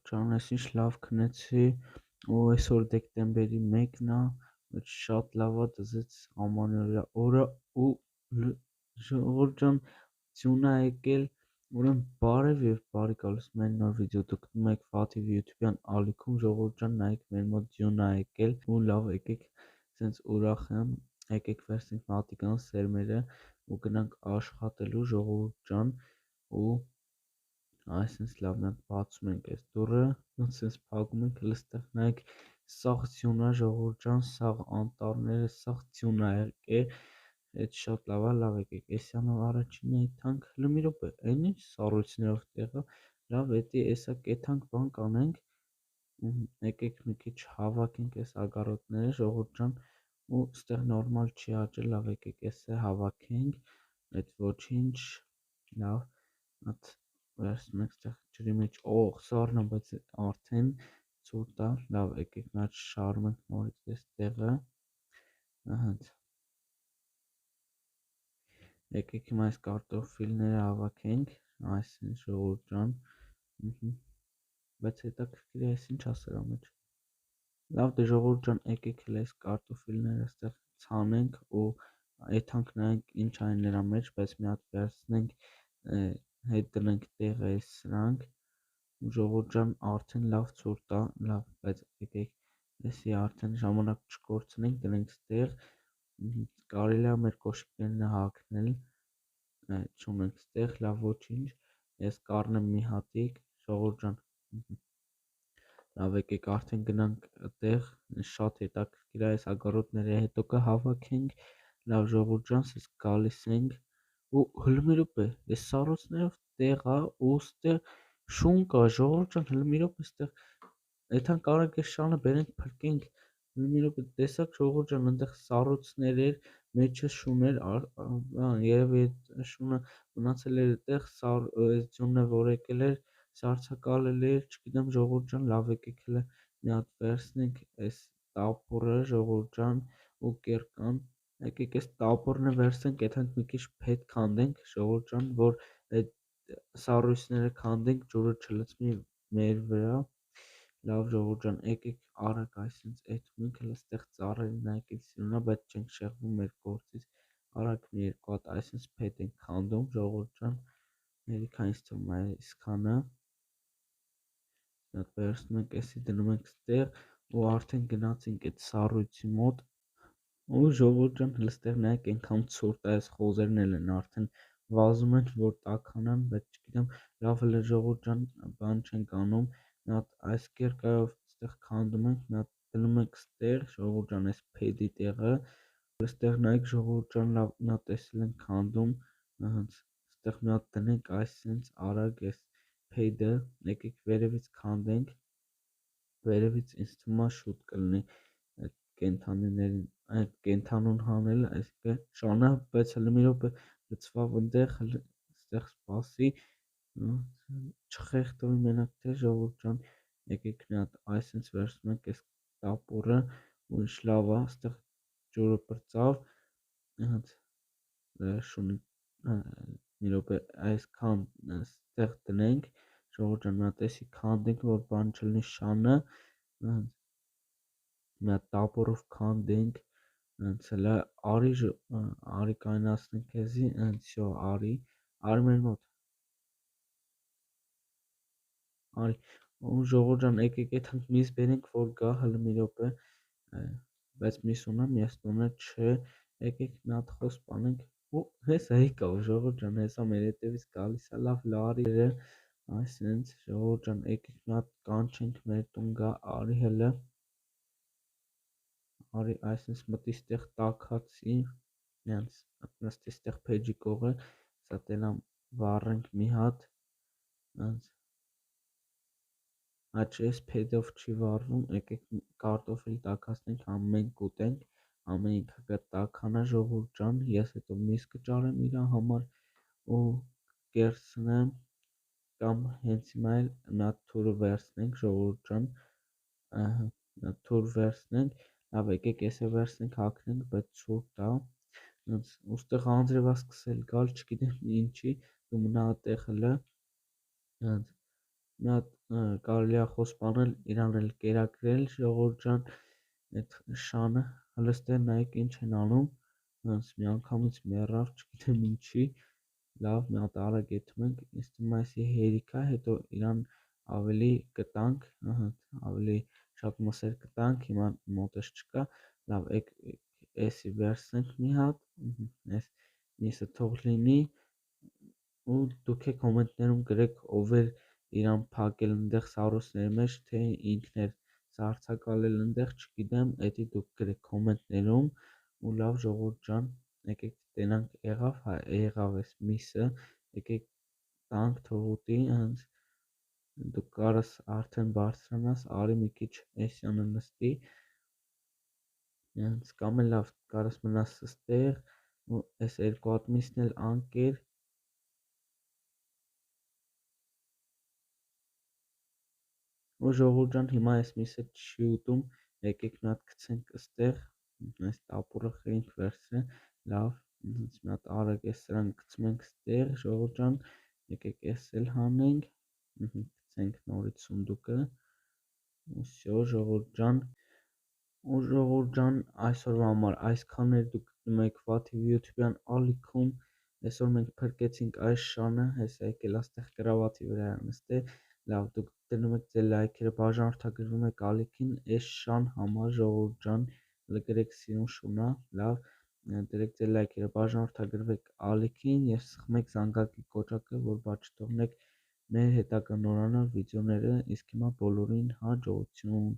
Ջան, այսինչ լավ քնեցի ու այսօր դեկտեմբերի 1-ն է, բայց շատ լավ է, դզեց ամանորյա օրը ու ժողովուրդ ջան, ձյուն ա եկել, ուրեմն բարև եւ բարի գալուս մեր նոր վիդեո, դուք դնում եք Ֆաթիվ YouTube-յան ալիքում, ժողովուրդ ջան, նայեք մեր մոտ ձյուն ա եկել ու լավ եկեք, սենց ուրախ եմ, եկեք վերցնենք մատիկան սերմերը ու գնանք աշխատելու, ժողովուրդ ջան, ու այսինչ լավ մենք բացում ենք այս դուռը, սենց փակում ենք, հլստեղ նայեք, սաղ ձյուն ա ժողովուրդ ջան, սաղ անտառները, սաղ ձյուն ա եկել, այդ շատ լավ ա, լավ եկեք, էսյանով առաջինը եթանք, հլը մի րոպե, այն ինչ սառույցներով տեղը, լավ էդի էսա կեթանք բան կանենք, եկեք մի քիչ հավաքենք այս ագարոտները, ժողովուրդ ջան, ու ստեղ նորմալ չի աճել, լավ եկեք էսը հավաքենք, այդ ոչինչ, լավ, at վերցնում ենք ստեղ ջրի մեջ, սառն է, բայց արդեն ցուրտ է, լավ եկեք նա շարում ենք նորից այս տեղը, հենց եկեք հիմա այս կարտոֆիլները հավաքենք, այսինչ ժողովուրդ ջան, բայց հետաքրքիր է, այս ինչ է սրա մեջ, լավ դե ժողովուրդ ջան, եկեք հենց այս կարտոֆիլները ստեղ ցանենք ու եթանք նայենք ինչ ա նրա մեջ, բայց մի հատ վերցնենք, հետ դնենք տեղը այս սրանք, ժողովուրդ ջան, արդեն լավ ցուրտ է, լավ, բայց եկեք էսի արդեն ժամանակ չկորցնենք, դնենք ստեղ, կարելի է մեր կոշիկներն հագնել, չունենք ստեղ, լավ ոչինչ, ես կառնեմ մի հատիկ, ժողովուրդ ջան, լավ եկեք արդեն գնանք տեղ, շատ հետաքրքիր է այս ագարոտները հետո կհավաքենք, լավ ժողովուրդ ջան, սենց գալիս ենք ու հլը մի րոպե, այս սառույցներով տեղ ա ու ստեղ շուն կա, ժողովուրդ ջան, հլը մի րոպե, ստեղ էթան կարանք այս շանը բերենք փրկենք, հլը մի րոպե, տեսաք ժողովուրդ ջան, այնտեղ սառույցներ էր, մեջը շուն էր, երևի այդ շունը մնացել էր այդտեղ, ձյունն է որ եկել էր, սառցակալել էր, չգիտեմ ժողովուրդ ջան, լավ եկեք հլը մի հատ վերցնենք այս տապորը, ժողովուրդ ջան, ու կերկան, եկեք այս տապորն վերցնենք, եթանք մի քիչ փետ քանդենք, ժողովուրդ ջան, որ այդ սառույցները քանդենք, ջուրը չլցվի մեր վրա, լավ ժողովուրդ ջան, եկեք արագ այսինչ էթում ենք, հլը ստեղ ծառերը նայեք ինչ սիրուն ա, բայց չենք շեղվում մեր գործից, արագ մի երկու հատ այսինչ փետ ենք քանդում, ժողովուրդ ջան, երիքա ինձ թվում է այսքանը, վերցնում ենք էսի դնում ենք ստեղ ու արդեն գնացինք այդ սառույցի մոտ ու ժողովուրդ ջան հլստեղ նայեք այնքան ցուրտ է այս խոզերն էլ են արդեն վազում են որ տաքանան բայց չգիտեմ լավ հլը ժողովուրդ ջան բան չենք անում մի հատ այս կերկայով ստեղ քանդում ենք մի հատ դնում ենք ստեղ ժողովուրդ ջան այս փեդի տեղը այստեղ նայեք ժողովուրդ ջան լավ մի հատ տեսել ենք քանդում հենց ստեղ մի հատ դնենք այսինչ արագ այս փեդը եկեք վերևից քանդենք վերևից ինձ թվում է շուտ կլինի այդ կենդանիներին այդ կենդանուն հանել այսինքն շանը բայց հլը մի րոպե լցվավ այնտեղ այստեղ սպասի չխեղդվի մենակ թե ժողովուրդ ջան եկեք մի հատ այսինչ վերցնում ենք այս տապորը ու ինչ լավ է այստեղ ջուրը պրծավ հենց շունի մի րոպե այսքան ստեղ դնենք ժողովուրդ ջան մի հատ էսի քանդենք որ բան չլինի շանը մի հատ տապորով քանդենք հենց հլը արի կայնացնենք քեզի հենց շո արի մեր մոտ արի ու ժողովուրդ ջան եկեք եթանք միս բերենք որ գա հլը մի րոպե բայց միս ունեմ ես տունը չէ եկեք մի հատ խոս սպանենք ու հեսա եկավ ժողովուրդ ջան հեսա մեր հետևից գալիս է լավ լարի այսինչ ժողովուրդ ջան եկեք մի հատ կանչենք մեր տուն գա արի հլը արի այսինչ մտի ստեղ տաքացի հենց նստի ստեղ փեջի կողը սա տենամ վառենք մի հատ հենց աչես փեդով չի վառվում եկեք կարտոֆիլ տաքացնենք ամեն կուտենք ամեն ինքը կտաքանա ժողովուրդ ջան ես հետո միս կճարեմ իր համար ու կերցնեմ կամ հենց հիմա էլ մի հատ թուրը վերցնենք ժողովուրդ ջան ահա թուր վերցնենք լավ եկեք էսը վերցնենք հագնենք բայց ցուրտ է հենց ուստեղ անձրևա սկսել գալ չգիտեմ ինչի դու մնա այդտեղ հլը հենց մի հատ կարելի է խոսպանել, իրան էլ կերակրել, ժողովուրդ ջան, այդ շանը հլստեր նայեք ինչ են անում, ոնց միանգամից մեռավ, չգիտեմ ինչի, լավ մի հատ արագ եթում ենք, ինձ թվում է այսի հերիք է, հետո իրան ավելի կտանք, ավելի շատ մսեր կտանք, հիմա մոտս չկա, լավ, էսի վերցնենք մի հատ, այս միսը թող լինի, ու դուք է կոմենտներում գրեք ով էր իրան փակել այնտեղ սառույցների մեջ, թե ինքն էր սառցակալել այնտեղ, չգիտեմ, էդի դուք գրեք կոմենտներում, ու լավ ժողովուրդ ջան, եկեք տենանք եղավ, հա եղավ էս միսը, եկեք տանք թող ուտի, հենց դուք կարաս արդեն բարձրանաս, արի մի քիչ էսյանը նստի, հենց կամ էլ լավ կարաս մնաս ստեղ, ու այս երկու հատ միսն էլ անկեր, ու ժողովուրդ ջան, հիմա այս միսը չի ուտում, եկեք մի հատ գցենք ստեղ, այս տապուրը խրինք վերցրե, լավ, հենց մի հատ արագ այս սրան գցում ենք ստեղ, ժողովուրդ ջան, եկեք այս էլ հանենք, գցենք նորից սունդուկը, всё, ժողովուրդ ջան, այսօրվա համար այսքան էր, դուք գտնում եք Վաթիվ YouTube-յան ալիքում, այսօր մենք փրկեցինք այս շանը, հեսա եկել աստեղ կրավատի վրա նստել, լավ, դուք դնում եք ձեր լայքերը, բաժանորդագրվում եք ալիքին, այս շան համար ժողովուրդ ջան, գրեք սիրուն շունա, լավ, դրեք ձեր լայքերը, բաժանորդագրվեք ալիքին եւ սխմեք զանգակի կոճակը, որ բաց չթողնեք մեր հետագա նորանալ վիդեոները, իսկ հիմա բոլորին հաջողություն։